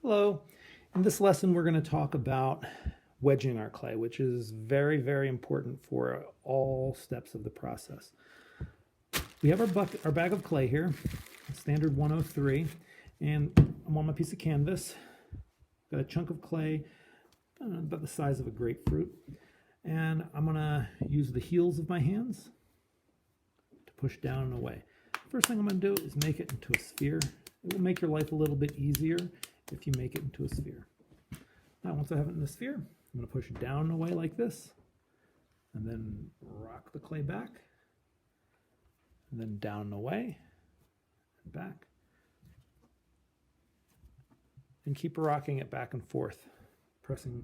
Hello. In this lesson, we're going to talk about wedging our clay, which is very, very important for all steps of the process. We have our bag of clay here, standard 103, and I'm on my piece of canvas. Got a chunk of clay about the size of a grapefruit, and I'm going to use the heels of my hands to push down and away. First thing I'm going to do is make it into a sphere. It will make your life a little bit easier if you make it into a sphere. Now, once I have it in the sphere, I'm going to push it down and away like this, and then rock the clay back, and then down and away, and back, and keep rocking it back and forth, pressing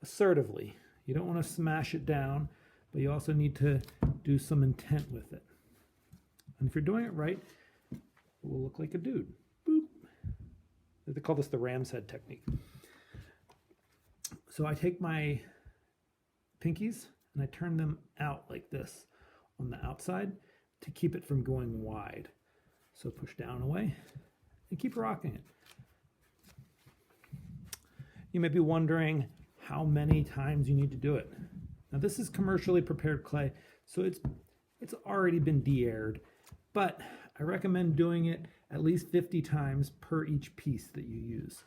assertively. You don't want to smash it down, but you also need to do some intent with it. And if you're doing it right, it will look like a dude. Boop. They call this the ram's head technique. So I take my pinkies and I turn them out like this on the outside to keep it from going wide. So push down and away and keep rocking it. You may be wondering how many times you need to do it. Now this is commercially prepared clay, so it's already been de-aired, but I recommend doing it at least 50 times per each piece that you use.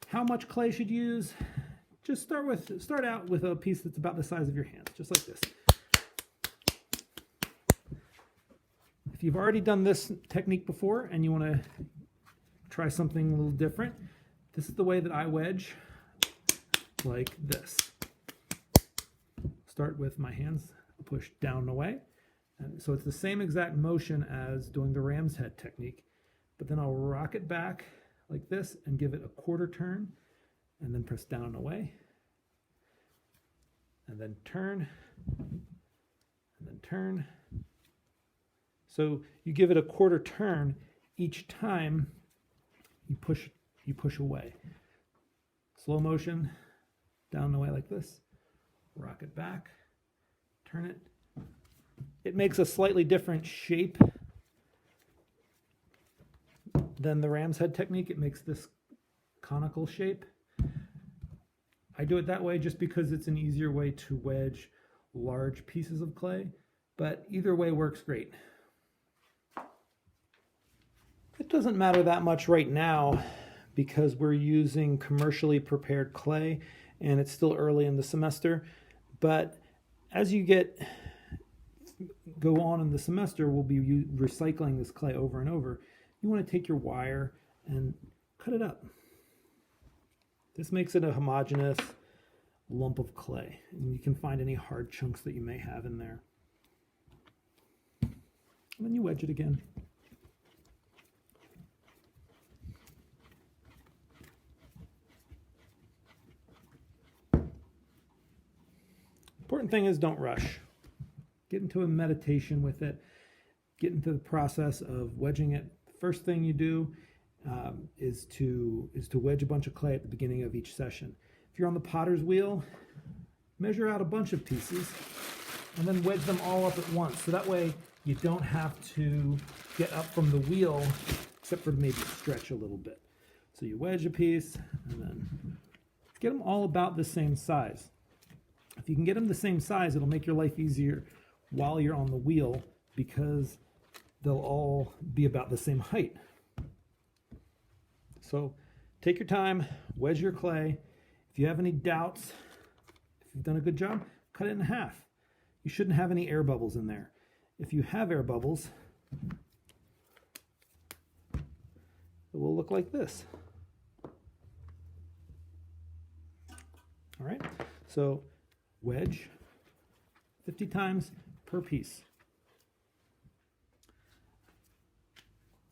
How much clay should you use? Just start out with a piece that's about the size of your hand, just like this. If you've already done this technique before and you want to try something a little different, this is the way that I wedge, like this. Start with my hands, push down and away. And so it's the same exact motion as doing the ram's head technique, but then I'll rock it back like this and give it a quarter turn, and then press down and away, and then turn, and then turn. So you give it a quarter turn each time you push away. Slow motion, down and away like this, rock it back, turn it. It makes a slightly different shape than the ram's head technique. It makes this conical shape. I do it that way just because it's an easier way to wedge large pieces of clay, but either way works great. It doesn't matter that much right now because we're using commercially prepared clay and it's still early in the semester, but as you go on in the semester, we'll be recycling this clay over and over. You want to take your wire and cut it up. This makes it a homogeneous lump of clay, and you can find any hard chunks that you may have in there. And then you wedge it again. Important thing is don't rush. Get into a meditation with it. Get into the process of wedging it. The first thing you do is to wedge a bunch of clay at the beginning of each session. If you're on the potter's wheel, measure out a bunch of pieces and then wedge them all up at once. So that way you don't have to get up from the wheel except for maybe stretch a little bit. So you wedge a piece and then get them all about the same size. If you can get them the same size, it'll make your life easier while you're on the wheel because they'll all be about the same height. So take your time, wedge your clay. If you have any doubts, if you've done a good job, cut it in half. You shouldn't have any air bubbles in there. If you have air bubbles, it will look like this. All right, so wedge 50 times per piece.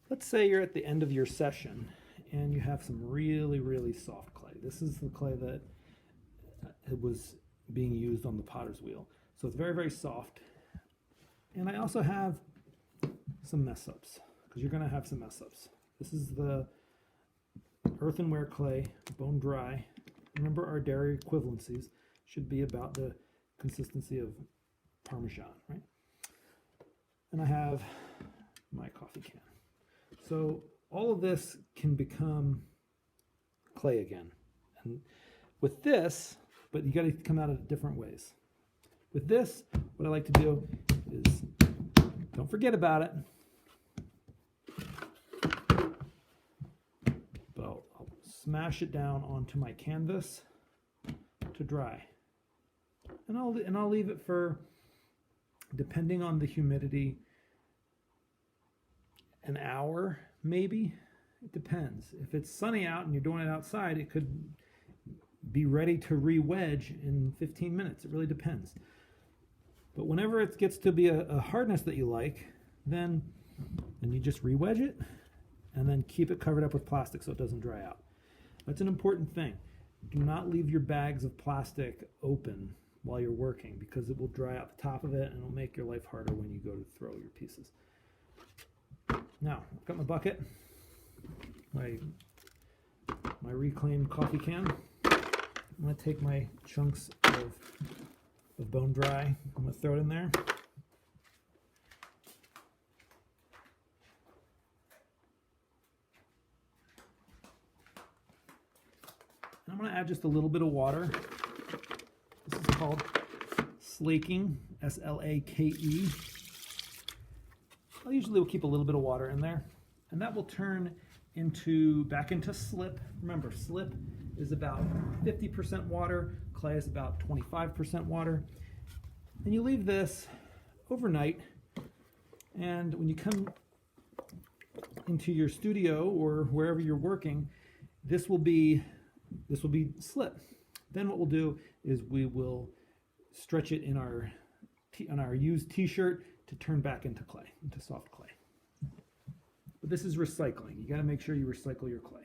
Let's say you're at the end of your session and you have some really, really soft clay. This is the clay that was being used on the potter's wheel. So it's very, very soft. And I also have some mess ups, because you're going to have some mess ups. This is the earthenware clay, bone dry. Remember, our dairy equivalencies should be about the consistency of Parmesan, right? And I have my coffee can. So all of this can become clay again. And with this, but you got to come at it different ways. With this, what I like to do is, don't forget about it, but I'll smash it down onto my canvas to dry. And I'll leave it for, depending on the humidity, an hour maybe. It depends. If it's sunny out and you're doing it outside, it could be ready to re-wedge in 15 minutes. It really depends. But whenever it gets to be a hardness that you like, then you just re-wedge it and then keep it covered up with plastic so it doesn't dry out. That's an important thing. Do not leave your bags of plastic open while you're working, because it will dry out the top of it and it'll make your life harder when you go to throw your pieces. Now, I've got my bucket, my reclaimed coffee can. I'm going to take my chunks of bone dry. I'm going to throw it in there. And I'm going to add just a little bit of water. This is called slaking, S-L-A-K-E. I usually will keep a little bit of water in there, and that will turn back into slip. Remember, slip is about 50% water, clay is about 25% water. And you leave this overnight, and when you come into your studio or wherever you're working, this will be slip. Then what we'll do is we will stretch it in on our used t-shirt to turn back into clay, into soft clay. But this is recycling. You got to make sure you recycle your clay.